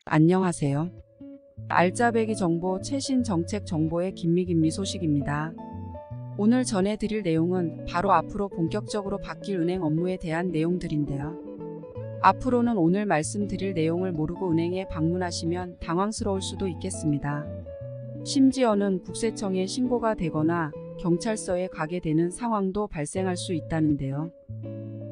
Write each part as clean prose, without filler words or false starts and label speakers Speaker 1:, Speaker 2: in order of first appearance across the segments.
Speaker 1: 안녕하세요. 알짜배기 정보 최신 정책 정보의 김미 소식입니다. 오늘 전해드릴 내용은 바로 앞으로 본격적으로 바뀔 은행 업무에 대한 내용들인데요. 앞으로는 오늘 말씀드릴 내용을 모르고 은행에 방문하시면 당황스러울 수도 있겠습니다. 심지어는 국세청에 신고가 되거나 경찰서에 가게 되는 상황도 발생할 수 있다는데요.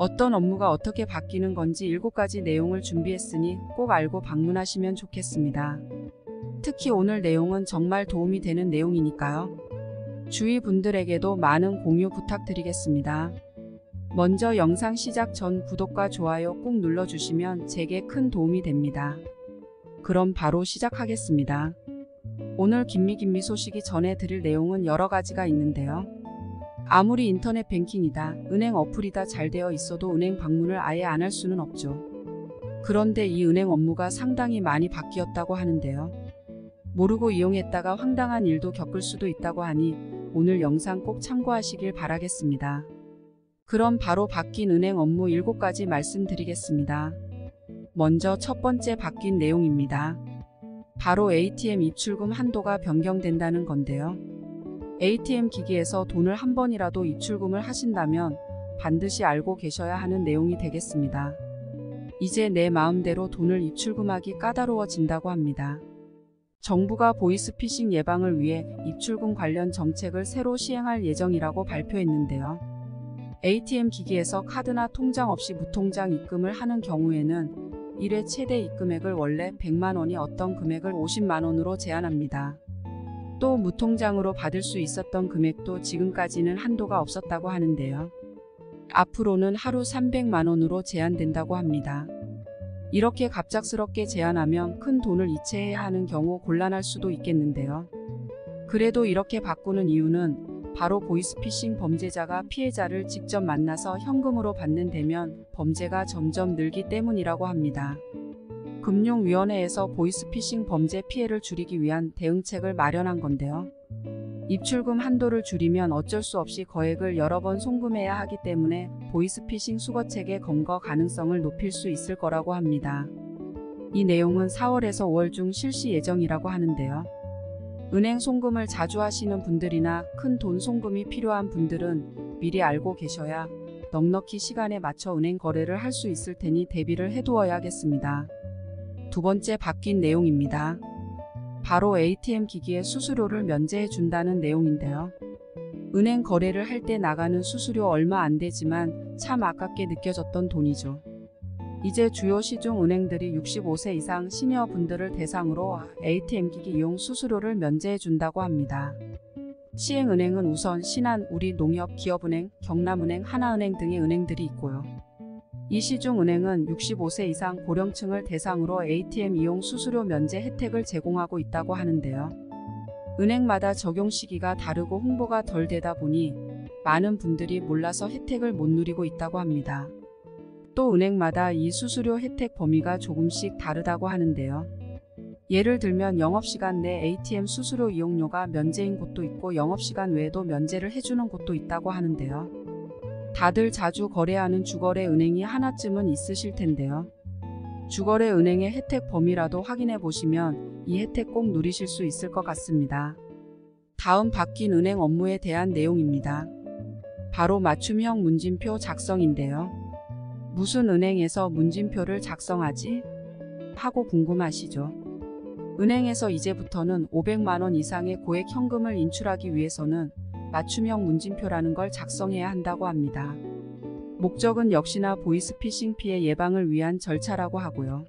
Speaker 1: 어떤 업무가 어떻게 바뀌는 건지 7가지 내용을 준비했으니 꼭 알고 방문하시면 좋겠습니다. 특히 오늘 내용은 정말 도움이 되는 내용이니까요. 주위 분들에게도 많은 공유 부탁드리겠습니다. 먼저 영상 시작 전 구독과 좋아요 꼭 눌러주시면 제게 큰 도움이 됩니다. 그럼 바로 시작하겠습니다. 오늘 김미 소식이 전해드릴 내용은 여러 가지가 있는데요. 아무리 인터넷 뱅킹이다, 은행 어플이다 잘 되어 있어도 은행 방문을 아예 안 할 수는 없죠. 그런데 이 은행 업무가 상당히 많이 바뀌었다고 하는데요. 모르고 이용했다가 황당한 일도 겪을 수도 있다고 하니 오늘 영상 꼭 참고하시길 바라겠습니다. 그럼 바로 바뀐 은행 업무 7가지 말씀드리겠습니다. 먼저 첫 번째 바뀐 내용입니다. 바로 ATM 입출금 한도가 변경된다는 건데요. ATM 기기에서 돈을 한 번이라도 입출금을 하신다면 반드시 알고 계셔야 하는 내용이 되겠습니다. 이제 내 마음대로 돈을 입출금하기 까다로워진다고 합니다. 정부가 보이스피싱 예방을 위해 입출금 관련 정책을 새로 시행할 예정이라고 발표했는데요. ATM 기기에서 카드나 통장 없이 무통장 입금을 하는 경우에는 1회 최대 입금액을 원래 100만 원이 어떤 금액을 50만 원으로 제한합니다. 또 무통장으로 받을 수 있었던 금액도 지금까지는 한도가 없었다고 하는데요. 앞으로는 하루 300만 원으로 제한된다고 합니다. 이렇게 갑작스럽게 제한하면 큰 돈을 이체해야 하는 경우 곤란할 수도 있겠는데요. 그래도 이렇게 바꾸는 이유는 바로 보이스피싱 범죄자가 피해자를 직접 만나서 현금으로 받는 데면 범죄가 점점 늘기 때문이라고 합니다. 금융위원회에서 보이스피싱 범죄 피해를 줄이기 위한 대응책을 마련한 건데요. 입출금 한도를 줄이면 어쩔 수 없이 거액을 여러 번 송금해야 하기 때문에 보이스피싱 수거책의 검거 가능성을 높일 수 있을 거라고 합니다. 이 내용은 4월에서 5월 중 실시 예정이라고 하는데요. 은행 송금을 자주 하시는 분들이나 큰 돈 송금이 필요한 분들은 미리 알고 계셔야 넉넉히 시간에 맞춰 은행 거래를 할 수 있을 테니 대비를 해두어야겠습니다. 두 번째 바뀐 내용입니다. 바로 ATM 기기의 수수료를 면제해 준다는 내용인데요. 은행 거래를 할 때 나가는 수수료 얼마 안 되지만 참 아깝게 느껴졌던 돈이죠. 이제 주요 시중 은행들이 65세 이상 시니어 분들을 대상으로 ATM 기기 이용 수수료를 면제해 준다고 합니다. 시행은행은 우선 신한, 우리농협, 기업은행, 경남은행, 하나은행 등의 은행들이 있고요. 이 시중 은행은 65세 이상 고령층을 대상으로 ATM 이용 수수료 면제 혜택을 제공하고 있다고 하는데요. 은행마다 적용 시기가 다르고 홍보가 덜 되다 보니 많은 분들이 몰라서 혜택을 못 누리고 있다고 합니다. 또 은행마다 이 수수료 혜택 범위가 조금씩 다르다고 하는데요. 예를 들면 영업시간 내 ATM 수수료 이용료가 면제인 곳도 있고 영업시간 외에도 면제를 해주는 곳도 있다고 하는데요. 다들 자주 거래하는 주거래 은행이 하나쯤은 있으실 텐데요. 주거래 은행의 혜택 범위라도 확인해 보시면 이 혜택 꼭 누리실 수 있을 것 같습니다. 다음 바뀐 은행 업무에 대한 내용입니다. 바로 맞춤형 문진표 작성인데요. 무슨 은행에서 문진표를 작성하지? 하고 궁금하시죠? 은행에서 이제부터는 500만 원 이상의 고액 현금을 인출하기 위해서는 맞춤형 문진표라는 걸 작성해야 한다고 합니다. 목적은 역시나 보이스피싱 피해 예방을 위한 절차라고 하고요.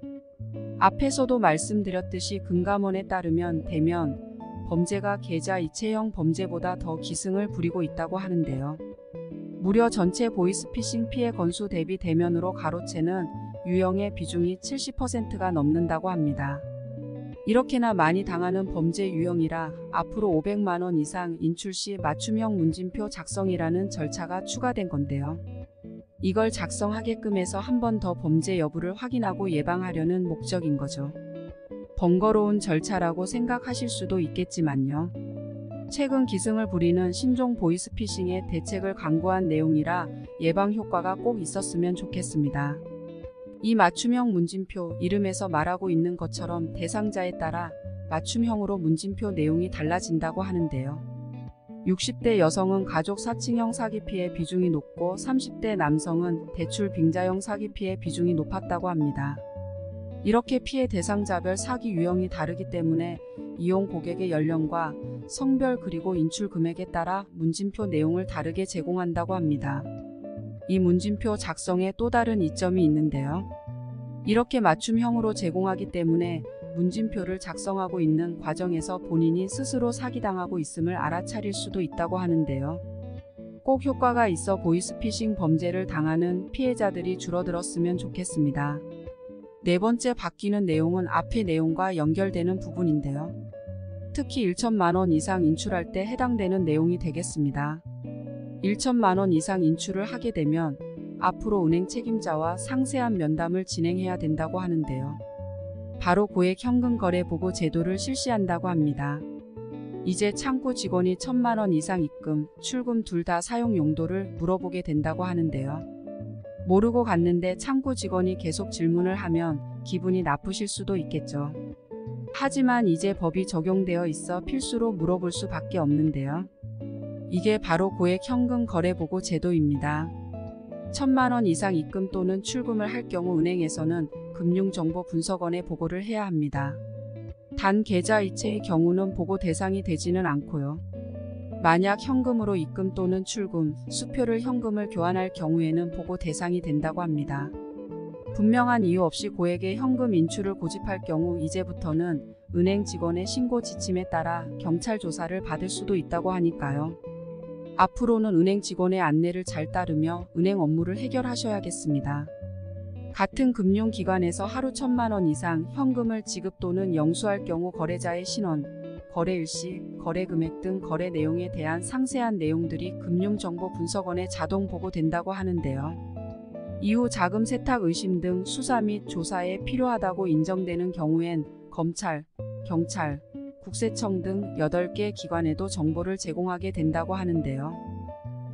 Speaker 1: 앞에서도 말씀드렸듯이 금감원에 따르면 대면 범죄가 계좌 이체형 범죄보다 더 기승을 부리고 있다고 하는데요. 무려 전체 보이스피싱 피해 건수 대비 대면으로 가로채는 유형의 비중이 70%가 넘는다고 합니다. 이렇게나 많이 당하는 범죄 유형이라 앞으로 500만 원 이상 인출 시 맞춤형 문진표 작성이라는 절차가 추가된 건데요. 이걸 작성하게끔 해서 한 번 더 범죄 여부를 확인하고 예방하려는 목적인 거죠. 번거로운 절차라고 생각하실 수도 있겠지만요. 최근 기승을 부리는 신종 보이스피싱의 대책을 강구한 내용이라 예방 효과가 꼭 있었으면 좋겠습니다. 이 맞춤형 문진표, 이름에서 말하고 있는 것처럼 대상자에 따라 맞춤형으로 문진표 내용이 달라진다고 하는데요. 60대 여성은 가족 사칭형 사기 피해 비중이 높고 30대 남성은 대출 빙자형 사기 피해 비중이 높았다고 합니다. 이렇게 피해 대상자별 사기 유형이 다르기 때문에 이용 고객의 연령과 성별 그리고 인출 금액에 따라 문진표 내용을 다르게 제공한다고 합니다. 이 문진표 작성에 또 다른 이점이 있는데요. 이렇게 맞춤형으로 제공하기 때문에 문진표를 작성하고 있는 과정에서 본인이 스스로 사기당하고 있음을 알아차릴 수도 있다고 하는데요. 꼭 효과가 있어 보이스피싱 범죄를 당하는 피해자들이 줄어들었으면 좋겠습니다. 네 번째 바뀌는 내용은 앞의 내용과 연결되는 부분인데요. 특히 1천만 원 이상 인출할 때 해당되는 내용이 되겠습니다. 1천만 원 이상 인출을 하게 되면 앞으로 은행 책임자와 상세한 면담을 진행해야 된다고 하는데요. 바로 고액 현금 거래 보고 제도를 실시한다고 합니다. 이제 창구 직원이 1천만 원 이상 입금, 출금 둘 다 사용 용도를 물어보게 된다고 하는데요. 모르고 갔는데 창구 직원이 계속 질문을 하면 기분이 나쁘실 수도 있겠죠. 하지만 이제 법이 적용되어 있어 필수로 물어볼 수밖에 없는데요. 이게 바로 고액 현금 거래 보고 제도입니다. 1천만 원 이상 입금 또는 출금을 할 경우 은행에서는 금융정보분석원에 보고를 해야 합니다. 단 계좌 이체의 경우는 보고 대상이 되지는 않고요. 만약 현금으로 입금 또는 출금, 수표를 현금을 교환할 경우에는 보고 대상이 된다고 합니다. 분명한 이유 없이 고액의 현금 인출을 고집할 경우 이제부터는 은행 직원의 신고 지침에 따라 경찰 조사를 받을 수도 있다고 하니까요. 앞으로는 은행 직원의 안내를 잘 따르며 은행 업무를 해결하셔야겠습니다. 같은 금융기관에서 하루 1천만 원 이상 현금을 지급 또는 영수할 경우 거래자의 신원, 거래 일시, 거래 금액 등 거래 내용에 대한 상세한 내용들이 금융정보분석원에 자동 보고된다고 하는데요. 이후 자금 세탁 의심 등 수사 및 조사에 필요하다고 인정되는 경우엔 검찰, 경찰, 국세청 등 8개 기관에도 정보를 제공하게 된다고 하는데요.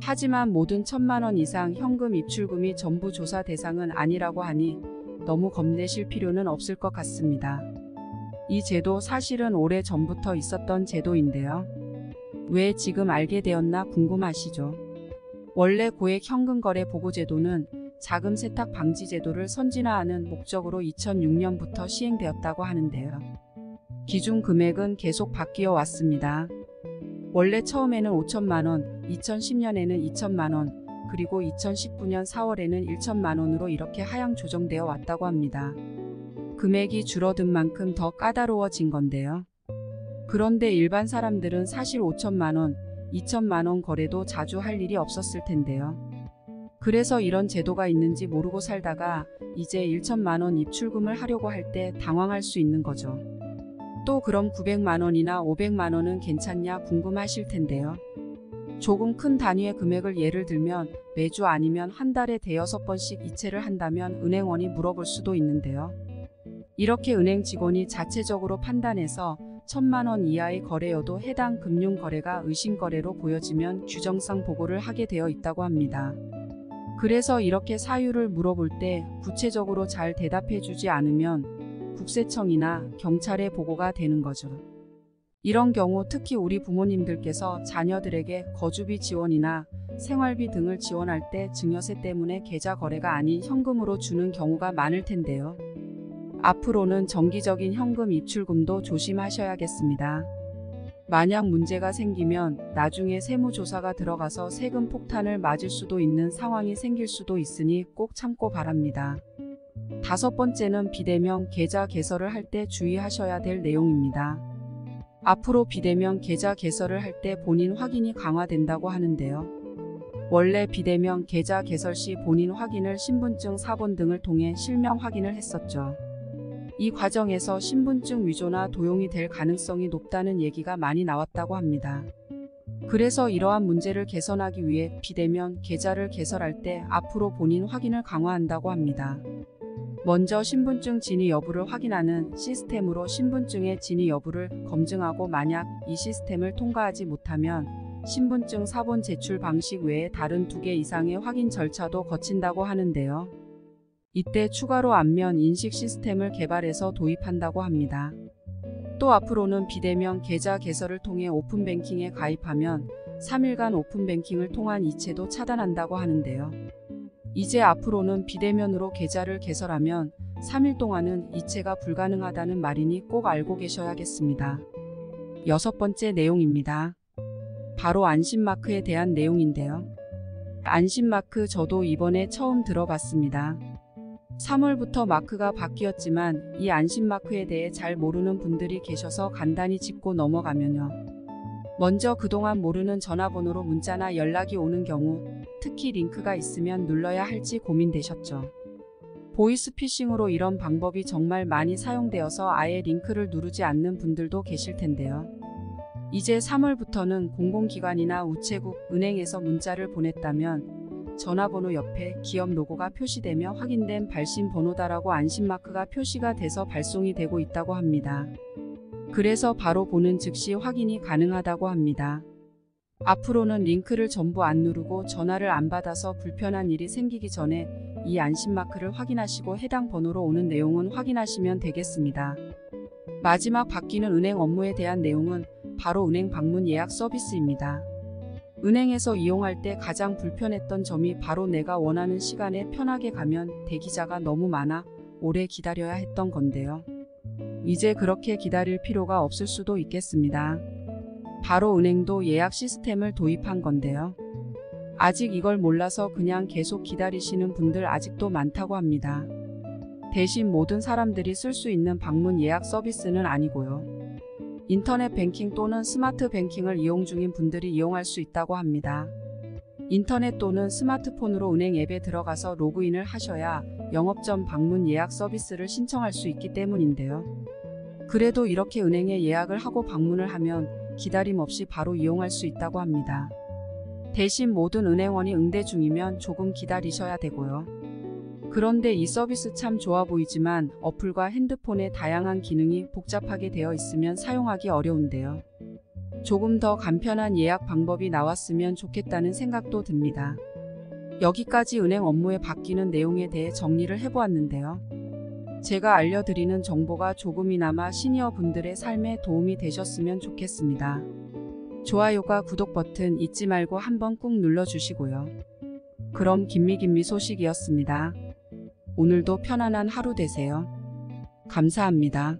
Speaker 1: 하지만 모든 1천만 원 이상 현금 입출금이 전부 조사 대상은 아니라고 하니 너무 겁내실 필요는 없을 것 같습니다. 이 제도 사실은 오래 전부터 있었던 제도인데요. 왜 지금 알게 되었나 궁금하시죠? 원래 고액 현금 거래 보고 제도는 자금 세탁 방지 제도를 선진화하는 목적으로 2006년부터 시행되었다고 하는데요. 기준 금액은 계속 바뀌어 왔습니다. 원래 처음에는 5천만 원, 2010년에는 2천만 원, 그리고 2019년 4월에는 1천만 원으로 이렇게 하향 조정되어 왔다고 합니다. 금액이 줄어든 만큼 더 까다로워진 건데요. 그런데 일반 사람들은 사실 5천만 원, 2천만 원 거래도 자주 할 일이 없었을 텐데요. 그래서 이런 제도가 있는지 모르고 살다가 이제 1천만 원 입출금을 하려고 할 때 당황할 수 있는 거죠. 또 그럼 900만 원이나 500만 원은 괜찮냐 궁금하실 텐데요. 조금 큰 단위의 금액을 예를 들면 매주 아니면 한 달에 대여섯 번씩 이체를 한다면 은행원이 물어볼 수도 있는데요. 이렇게 은행 직원이 자체적으로 판단해서 1천만 원 이하의 거래여도 해당 금융거래가 의심거래로 보여지면 규정상 보고를 하게 되어 있다고 합니다. 그래서 이렇게 사유를 물어볼 때 구체적으로 잘 대답해주지 않으면 국세청이나 경찰에 보고가 되는 거죠. 이런 경우 특히 우리 부모님들께서 자녀들에게 거주비 지원이나 생활비 등을 지원할 때 증여세 때문에 계좌 거래가 아닌 현금으로 주는 경우가 많을 텐데요. 앞으로는 정기적인 현금 입출금도 조심하셔야겠습니다. 만약 문제가 생기면 나중에 세무조사가 들어가서 세금 폭탄을 맞을 수도 있는 상황이 생길 수도 있으니 꼭 참고 바랍니다. 다섯 번째는 비대면 계좌 개설을 할 때 주의하셔야 될 내용입니다. 앞으로 비대면 계좌 개설을 할 때 본인 확인이 강화된다고 하는데요. 원래 비대면 계좌 개설 시 본인 확인을 신분증 사본 등을 통해 실명 확인을 했었죠. 이 과정에서 신분증 위조나 도용이 될 가능성이 높다는 얘기가 많이 나왔다고 합니다. 그래서 이러한 문제를 개선하기 위해 비대면 계좌를 개설할 때 앞으로 본인 확인을 강화한다고 합니다. 먼저 신분증 진위 여부를 확인하는 시스템으로 신분증의 진위 여부를 검증하고 만약 이 시스템을 통과하지 못하면 신분증 사본 제출 방식 외에 다른 2개 이상의 확인 절차도 거친다고 하는데요. 이때 추가로 안면 인식 시스템을 개발해서 도입한다고 합니다. 또 앞으로는 비대면 계좌 개설을 통해 오픈뱅킹에 가입하면 3일간 오픈뱅킹을 통한 이체도 차단한다고 하는데요. 이제 앞으로는 비대면으로 계좌를 개설하면 3일 동안은 이체가 불가능하다는 말이니 꼭 알고 계셔야겠습니다. 6번째 내용입니다. 바로 안심마크에 대한 내용인데요. 안심마크 저도 이번에 처음 들어봤습니다. 3월부터 마크가 바뀌었지만 이 안심마크에 대해 잘 모르는 분들이 계셔서 간단히 짚고 넘어가면요. 먼저 그동안 모르는 전화번호로 문자나 연락이 오는 경우, 특히 링크가 있으면 눌러야 할지 고민되셨죠. 보이스피싱으로 이런 방법이 정말 많이 사용되어서 아예 링크를 누르지 않는 분들도 계실 텐데요. 이제 3월부터는 공공기관이나 우체국, 은행에서 문자를 보냈다면 전화번호 옆에 기업 로고가 표시되며 확인된 발신 번호다라고 안심마크가 표시가 돼서 발송이 되고 있다고 합니다. 그래서 바로 보는 즉시 확인이 가능하다고 합니다. 앞으로는 링크를 전부 안 누르고 전화를 안 받아서 불편한 일이 생기기 전에 이 안심마크를 확인하시고 해당 번호로 오는 내용은 확인하시면 되겠습니다. 마지막 바뀌는 은행 업무에 대한 내용은 바로 은행 방문 예약 서비스입니다. 은행에서 이용할 때 가장 불편했던 점이 바로 내가 원하는 시간에 편하게 가면 대기자가 너무 많아 오래 기다려야 했던 건데요. 이제 그렇게 기다릴 필요가 없을 수도 있겠습니다. 바로 은행도 예약 시스템을 도입한 건데요. 아직 이걸 몰라서 그냥 계속 기다리시는 분들 아직도 많다고 합니다. 대신 모든 사람들이 쓸 수 있는 방문 예약 서비스는 아니고요. 인터넷 뱅킹 또는 스마트 뱅킹을 이용 중인 분들이 이용할 수 있다고 합니다. 인터넷 또는 스마트폰으로 은행 앱에 들어가서 로그인을 하셔야 영업전 방문 예약 서비스를 신청할 수 있기 때문인데요. 그래도 이렇게 은행에 예약을 하고 방문을 하면 기다림 없이 바로 이용할 수 있다고 합니다. 대신 모든 은행원이 응대 중이면 조금 기다리셔야 되고요. 그런데 이 서비스 참 좋아 보이지만 어플과 핸드폰에 다양한 기능이 복잡하게 되어 있으면 사용하기 어려운데요. 조금 더 간편한 예약 방법이 나왔으면 좋겠다는 생각도 듭니다. 여기까지 은행 업무에 바뀌는 내용에 대해 정리를 해보았는데요. 제가 알려드리는 정보가 조금이나마 시니어 분들의 삶에 도움이 되셨으면 좋겠습니다. 좋아요과 구독 버튼 잊지 말고 한번 꾹 눌러주시고요. 그럼 김미김미 소식이었습니다. 오늘도 편안한 하루 되세요. 감사합니다.